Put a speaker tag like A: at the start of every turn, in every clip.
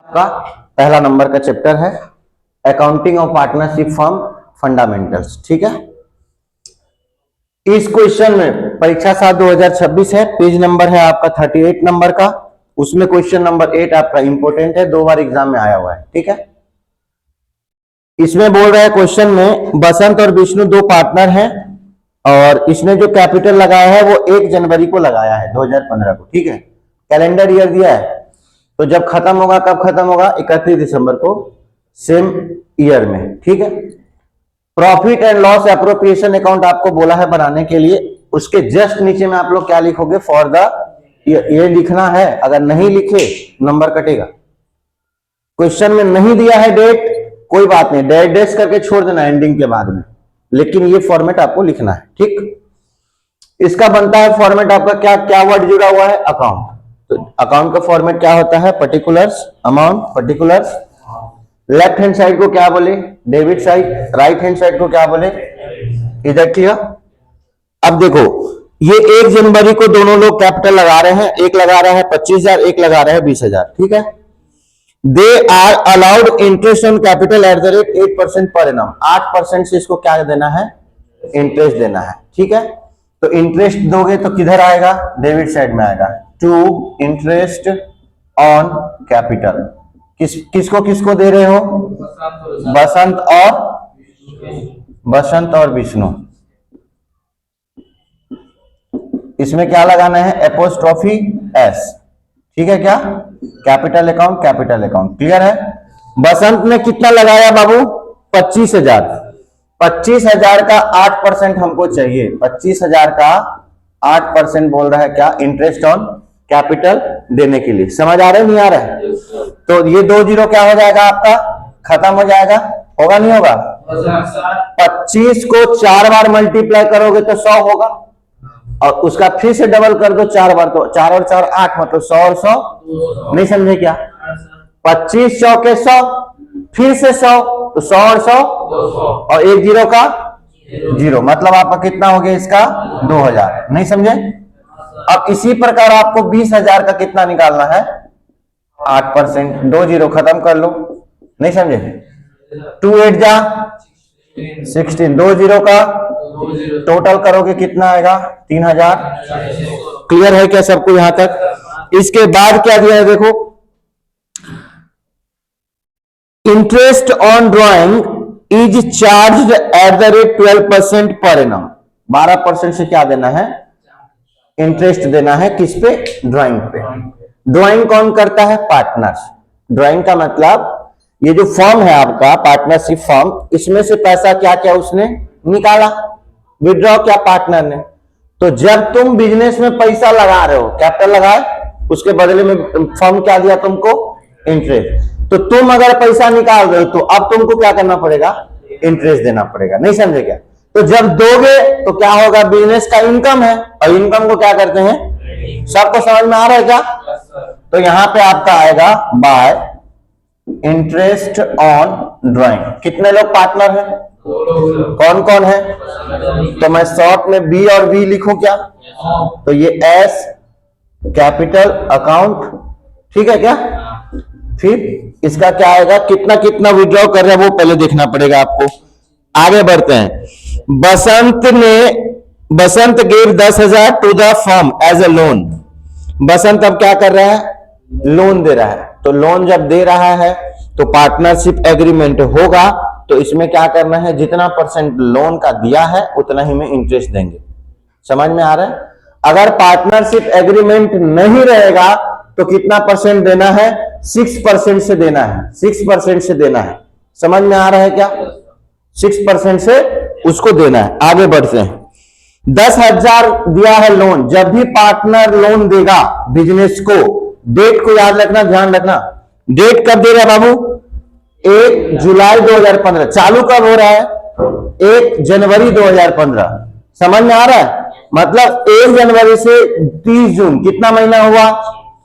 A: का पहला नंबर का चैप्टर है accounting of partnership firm fundamentals. ठीक है, इस क्वेश्चन में परीक्षा 7 2026 है, पेज नंबर है आपका 38 नंबर का। उसमें क्वेश्चन नंबर 8 आपका इंपोर्टेंट है, 2 बार एग्जाम में आया हुआ है। ठीक है, इसमें बोल रहा है क्वेश्चन में बसंत और विष्णु दो पार्टनर हैं और इसने जो कैपिटल लगाया है वो 1 जनवरी को लगाया है 2015 को। ठीक है, कैलेंडर ईयर दिया है, तो जब खत्म होगा, कब खत्म होगा? 31 दिसंबर को, सेम ईयर में। ठीक है, profit and loss appropriation account आपको बोला है बनाने के लिए। उसके जस्ट नीचे में आप लोग क्या लिखोगे? फॉर द, ये लिखना है। अगर नहीं लिखे नंबर कटेगा। क्वेश्चन में नहीं दिया है डेट, कोई बात नहीं, डैश करके छोड़ देना एंडिंग के बाद में, लेकिन ये फॉर्मेट आपको लिखना है। ठीक, इसका बनता है फॉर्मेट आपका क्या क्या वर्ड जुड़ा हुआ है? अकाउंट। तो अकाउंट का फॉर्मेट क्या होता है? Particulars, amount, particulars. Left hand side को क्या बोले? Debit side. Right hand side को क्या बोले? इधर क्लियर। अब देखो, ये 1 जनवरी को दोनों लोग कैपिटल लगा रहे हैं, एक लगा रहा है 25,000, एक लगा रहा है 20,000। ठीक है, they are allowed interest on capital at the rate 8% per annum. 8% से इसको क्या देना है? इंटरेस्ट देना है। ठीक है, तो इंटरेस्ट दोगे तो किधर आएगा? डेबिट साइड में आएगा। To interest on capital. किसको दे रहे हो? बसंत और विष्णु। इसमें क्या लगाना है? Apostrophe S. ठीक है, क्या? Capital account, capital account. Clear है? बसंत ने कितना लगाया बाबू? 25,000। 25,000 का 8% हमको चाहिए। 25,000 का 8% बोल रहा है क्या? इंटरेस्ट ऑन कैपिटल देने के लिए। समझ आ रहा है, नहीं आ रहा है? तो ये 2 जीरो क्या हो जाएगा आपका? खत्म हो जाएगा। होगा नहीं होगा? 25 को 4 बार मल्टीप्लाई करोगे तो 100 होगा, और उसका फिर से डबल कर दो 4 बार, तो 4 और 4 8, मतलब 100 और 100। नहीं समझे क्या? 25 चौके 100, फिर से 100, तो 100 और 100, और 1 जीरो का 0, मतलब आपका कितना हो गया इसका? 2000। नहीं समझे? अब इसी प्रकार आपको 20,000 का कितना निकालना है? 8%। 2 जीरो खत्म कर लो। नहीं समझे? 2 8 जा 16, 2 जीरो का टोटल करोगे कितना आएगा? 3,000। क्लियर है क्या सबको यहां तक? इसके बाद क्या दिया है देखो, interest on drawing is charge at the rate 12% per annum. 12% से क्या देना है? इंटरेस्ट देना है। किस पे? ड्राइंग पे। ड्राइंग कौन करता है? पार्टनर्स। ड्राइंग का मतलब ये जो फॉर्म है आपका पार्टनरशिप फॉर्म, इसमें से पैसा क्या क्या उसने निकाला, विड्रॉ क्या? पार्टनर ने। तो जब तुम बिजनेस में पैसा लगा रहे हो, कैपिटल लगाए, उसके बदले में फॉर्म क्या दिया तुमको? इंटरेस्ट। तो तुम अगर पैसा निकाल रहे हो तो अब तुमको क्या करना पड़ेगा? इंटरेस्ट देना पड़ेगा। नहीं समझे क्या? तो जब दोगे तो क्या होगा? बिजनेस का इनकम है, और इनकम को क्या करते हैं? सबको समझ में आ रहा है क्या? तो यहां पे आपका आएगा बाय इंटरेस्ट ऑन ड्राइंग। कितने लोग पार्टनर हैं? कौन कौन है? तो मैं शॉर्ट में बी और बी लिखूं क्या? तो ये एस कैपिटल अकाउंट। ठीक है क्या? फिर इसका क्या आएगा? कितना कितना विड्रॉ कर रहे हैं वो पहले देखना पड़ेगा आपको। आगे बढ़ते हैं। Basant gave 10,000 to the firm as a loan. Basant अब क्या कर रहा है? लोन दे रहा है। तो लोन जब दे रहा है तो पार्टनरशिप एग्रीमेंट होगा, तो इसमें क्या करना है? जितना % लोन का दिया है उतना ही में इंटरेस्ट देंगे। समझ में आ रहा है? अगर पार्टनरशिप एग्रीमेंट नहीं रहेगा तो कितना % देना है? 6% से देना है। 6% से देना है। समझ में आ रहा है क्या? 6% से उसको देना है। आगे बढ़ते हैं। 10,000 दिया है लोन। जब भी पार्टनर लोन देगा बिजनेस को, डेट को याद रखना, ध्यान रखना। डेट कब दे रहा है बाबू? 1 जुलाई 2015। चालू कब हो रहा है? 1 जनवरी 2015। समझ में आ रहा है? मतलब 1 जनवरी से 30 जून कितना महीना हुआ?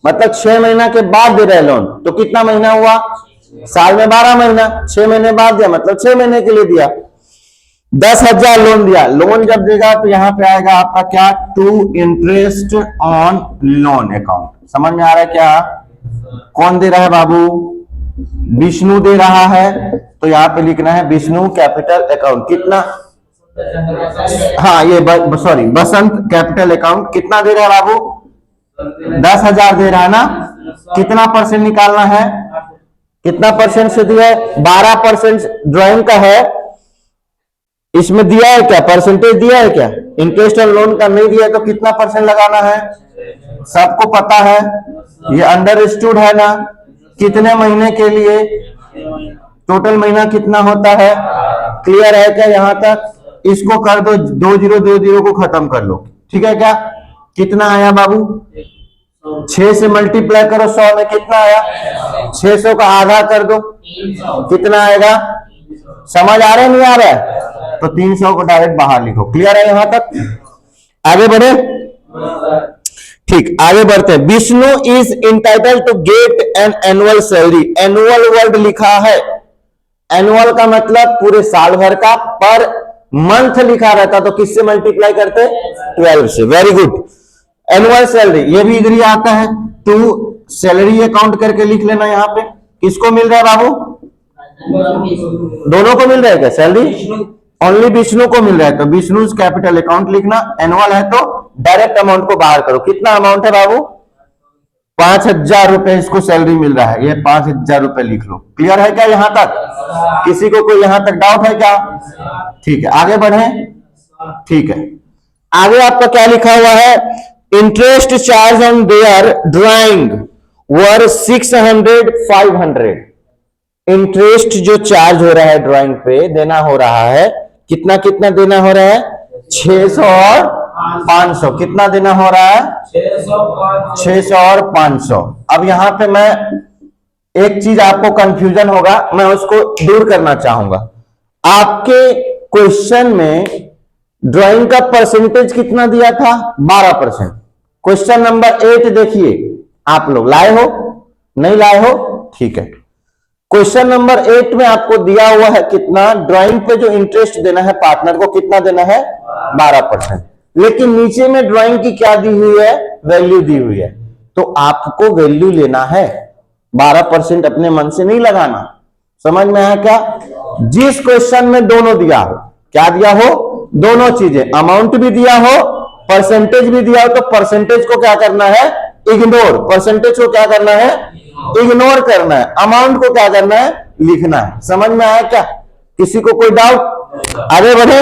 A: मतलब 6 महीना के बाद दे रहे लोन। तो कितना महीना हुआ? साल में 12 महीना। 6 महीने बाद दिया, मतलब 6 महीने के लिए दिया। 10,000 लोन दिया। लोन जब देगा तो यहां पे आएगा आपका क्या? To interest on loan account. समझ में आ रहा है क्या? कौन दे रहा है बाबू? विष्णु दे रहा है, तो यहाँ पे लिखना है विष्णु कैपिटल अकाउंट कितना, हाँ ये सॉरी बसंत कैपिटल अकाउंट कितना दे रहा है बाबू, 10,000 दे रहा है ना। कितना परसेंट निकालना है, कितना परसेंट से दिया है, 12% ड्राइंग का है। इसमें दिया है क्या, परसेंटेज दिया है क्या, इंटरेस्ट और लोन का नहीं दिया है, तो कितना परसेंट लगाना है, सबको पता है, ये अंडरस्टूड है ना। कितने महीने के लिए, टोटल महीना कितना होता है, क्लियर है क्या यहां तक। इसको कर दो 2020 को खत्म कर लो, ठीक है क्या। कितना आया बाबू, 6 से मल्टीप्लाई करो 100 में कितना आया, 600 का आधा कर दो कितना आएगा, समझ आ रहा है नहीं आ रहा है, तो 300 को डायरेक्ट बाहर लिखो। क्लियर है यहां तक, आगे बढ़े। ठीक, आगे बढ़ते हैं। Vishnu is entitle to get an annual salary, annual word लिखा है, एनुअल का मतलब पूरे साल भर का, पर मंथ लिखा रहता तो किससे मल्टीप्लाई करते, 12 से। वेरी गुड, एनुअल सैलरी ये भी इधर ही आता है, टू सैलरी अकाउंट करके लिख लेना। यहां पे किसको मिल रहा है बाबू, दोनों को मिल रहा है क्या सैलरी, ओनली विष्णु को मिल रहा है, तो विष्णु कैपिटल अकाउंट लिखना। एनुअल है तो डायरेक्ट अमाउंट को बाहर करो, कितना अमाउंट है बाबू, 5,000 रुपए इसको सैलरी मिल रहा है, ये 5,000 रुपए लिख लो। क्लियर है क्या यहां तक, किसी को कोई यहां तक डाउट है क्या, ठीक है आगे बढ़े। ठीक है, आगे आपका क्या लिखा हुआ है, interest charge on their drawing were 600 500, interest जो चार्ज हो रहा है ड्राइंग पे देना हो रहा है, कितना कितना देना हो रहा है, 600 और 500, कितना देना हो रहा है, 600 और 500। अब यहां पे मैं एक चीज आपको कंफ्यूजन होगा, मैं उसको दूर करना चाहूंगा। आपके क्वेश्चन में ड्राइंग का परसेंटेज कितना दिया था, 12%। क्वेश्चन नंबर 8 देखिए, आप लोग लाए हो नहीं लाए हो, ठीक है। क्वेश्चन नंबर 8 में आपको दिया हुआ है कितना, ड्राइंग पे जो इंटरेस्ट देना है पार्टनर को कितना देना है, 12%। लेकिन नीचे में ड्राइंग की क्या दी हुई है, वैल्यू दी हुई है, तो आपको वैल्यू लेना है, 12% अपने मन से नहीं लगाना। समझ में आया क्या, जिस क्वेश्चन में दोनों दिया हो, क्या दिया हो, दोनों चीजें, अमाउंट भी दिया हो परसेंटेज भी दिया हो, तो परसेंटेज को क्या करना है, इग्नोर, परसेंटेज को क्या करना है, इग्नोर करना है, अमाउंट को क्या करना है, लिखना है। समझ में आया क्या, किसी को कोई डाउट, आगे बढ़े।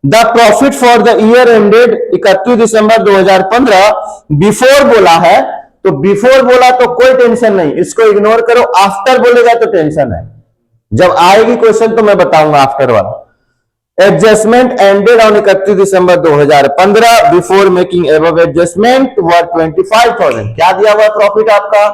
A: The profit for the year ended 31 December 2015, before बोला है, तो बिफोर बोला तो कोई टेंशन नहीं, इसको इग्नोर करो। आफ्टर बोलेगा तो टेंशन है, जब आएगी क्वेश्चन तो मैं बताऊंगा आफ्टर वाला। Adjustment ended on 31 December 2015, before making above adjustment were 25,000। क्या दिया हुआ प्रॉफिट आपका,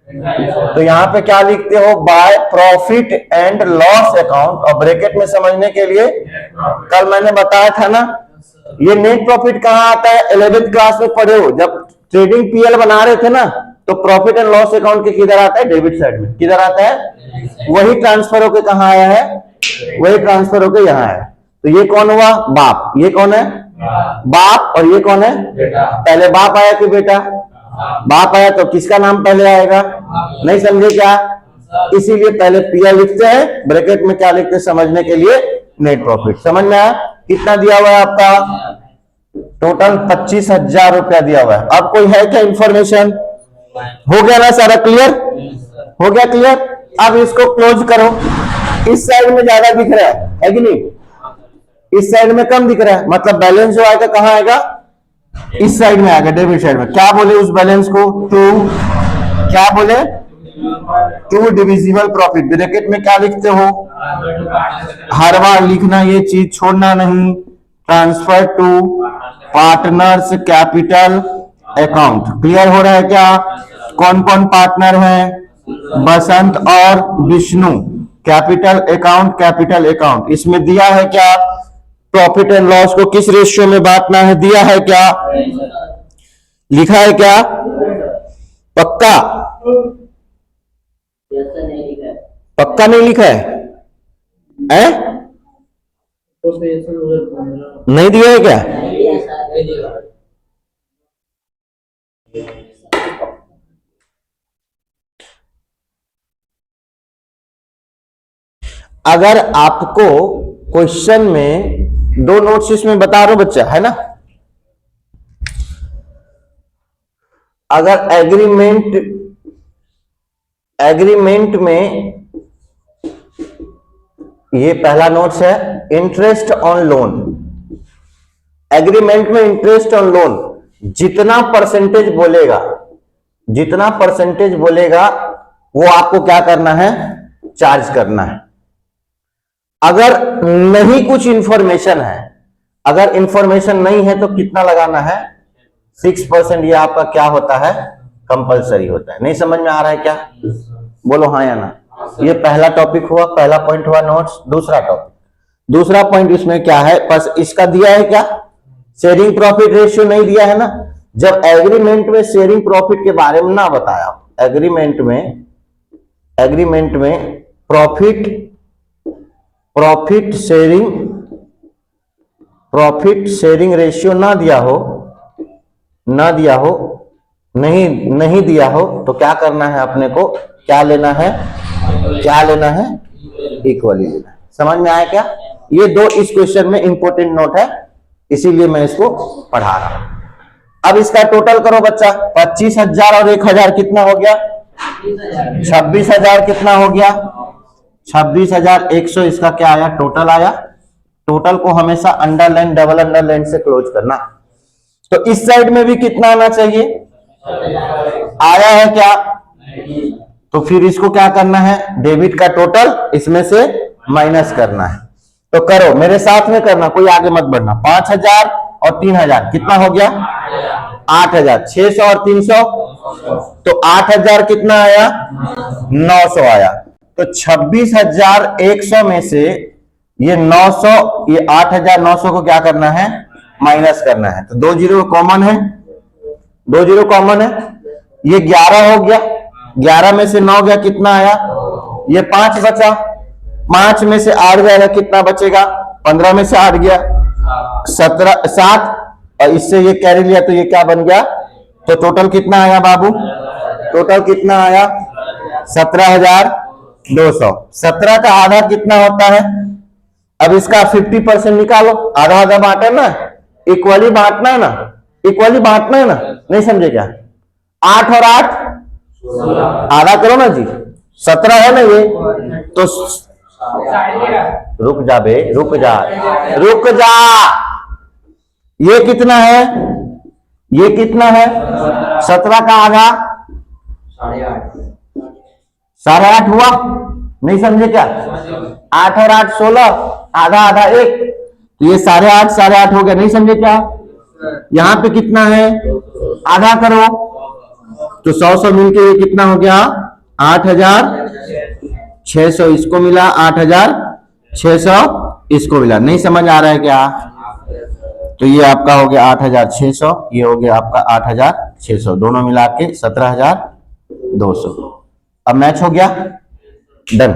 A: तो यहां पे क्या लिखते हो, by profit and loss account, और ब्रैकेट में समझने के लिए कल मैंने बताया था ना, ये नेट प्रॉफिट कहां आता है, 11th क्लास में पढ़े हो, जब ट्रेडिंग पीएल बना रहे थे ना, तो प्रॉफिट एंड लॉस अकाउंट के किधर आता है, डेबिट साइड में, किधर आता है, वही ट्रांसफर होकर कहां आया है, वही ट्रांसफर होकर यहां आया। तो ये कौन हुआ, बाप, ये कौन है, बाप, और ये कौन है, पहले बाप आया कि बेटा, बाप आया तो किसका नाम पहले आएगा, नहीं समझे क्या, इसीलिए पहले पीएल लिखते हैं, ब्रैकेट में क्या लिखते हैं समझने के लिए, नेट प्रॉफिट। समझ में आया, कितना दिया हुआ है आपका, टोटल 25,000 रुपया दिया हुआ है। अब कोई है क्या इंफॉर्मेशन, हो गया ना सारा क्लियर, हो गया क्लियर। अब इसको क्लोज करो, इस साइड में ज्यादा दिख रहा है कि नहीं, इस साइड में कम दिख रहा है, मतलब बैलेंस जो आएगा कहां आएगा, इस साइड में आएगा, डेबिट साइड में। क्या बोले उस बैलेंस को, टू, क्या बोले, टू डिविजिबल प्रॉफिट। ब्रैकेट में क्या लिखते हो, हर बार लिखना, ये चीज छोड़ना नहीं, transfer to partners capital account. Clear हो रहा है क्या, कौन कौन पार्टनर है, बसंत और Vishnu, capital account, capital account. इसमें दिया है क्या, प्रॉफिट एंड लॉस को किस रेशियो में बांटना है, दिया है क्या, लिखा है क्या, पक्का, पक्का नहीं लिखा है, नहीं दिया है क्या। अगर आपको क्वेश्चन में दो नोट्स इसमें बता रहा हूं बच्चा, है ना, अगर एग्रीमेंट में ये पहला नोट्स है, इंटरेस्ट ऑन लोन। एग्रीमेंट में इंटरेस्ट ऑन लोन जितना परसेंटेज बोलेगा वो आपको क्या करना है, चार्ज करना है। अगर नहीं कुछ इंफॉर्मेशन है, अगर इंफॉर्मेशन नहीं है तो कितना लगाना है, 6%। ये आपका क्या होता है, कंपलसरी होता है। नहीं समझ में आ रहा है क्या, बोलो हाँ या ना। ये पहला टॉपिक हुआ, पहला पॉइंट हुआ नोट्स। दूसरा पॉइंट इसमें क्या है, बस इसका दिया है क्या, शेयरिंग प्रॉफिट रेशियो नहीं दिया है ना। जब एग्रीमेंट में शेयरिंग प्रॉफिट के बारे में ना बताया, एग्रीमेंट में प्रॉफिट शेयरिंग रेशियो ना दिया हो, नहीं दिया हो तो क्या करना है अपने को, क्या लेना है, इक्वली लेना है। समझ में आया क्या। ये दो इस क्वेश्चन में इंपॉर्टेंट नोट है, इसीलिए मैं इसको पढ़ा रहा हूं। अब इसका टोटल करो बच्चा, 25,000 और 1,000 कितना हो गया, 26,000 कितना हो गया, 26,100। इसका क्या आया, टोटल आया। टोटल को हमेशा अंडरलाइन डबल अंडरलाइन से क्लोज करना। तो इस साइड में भी कितना आना चाहिए, आया है क्या, तो फिर इसको क्या करना है, डेबिट का टोटल इसमें से माइनस करना है। तो करो, मेरे साथ में करना, कोई आगे मत बढ़ना। 5,000 और 3,000 कितना हो गया, 8,000। 600 और 300 तो 8,000 कितना आया, 900 आया। तो 26,100 में से ये 900, ये 8,900 को क्या करना है, माइनस करना है। तो 2 जीरो कॉमन है, 2 जीरो कॉमन है। ये 11 हो गया, 11 में से 9 गया, कितना आया, ये 5 बचा। 5 में से 8 गया, कितना बचेगा, 15 में से 8 गया, 7। और इससे ये कैरी लिया तो ये क्या बन गया। तो टोटल कितना आया बाबू, टोटल कितना आया, 17,200। 17 का आधा कितना होता है, अब इसका 50% निकालो। आधा आधा बांटे ना, इक्वली बांटना है ना, नहीं समझे क्या। 8 और 8 आधा करो ना जी, 17 है ना ये। तो रुक जा बे, रुक जा। ये कितना है, 17 का आधा 8.5 हुआ, नहीं समझे क्या। 8 और 8 16, आधा आधा 1, तो ये 8.5 हो गया, नहीं समझे क्या। यहां पे कितना है, आधा करो तो 100 मिलके ये कितना हो गया, 8,600 इसको मिला, 8,600 इसको मिला। नहीं समझ आ रहा है क्या। तो ये आपका हो गया 8,600, ये हो गया आपका 8,600, दोनों मिला के 17,200। अब मैच हो गया, डन।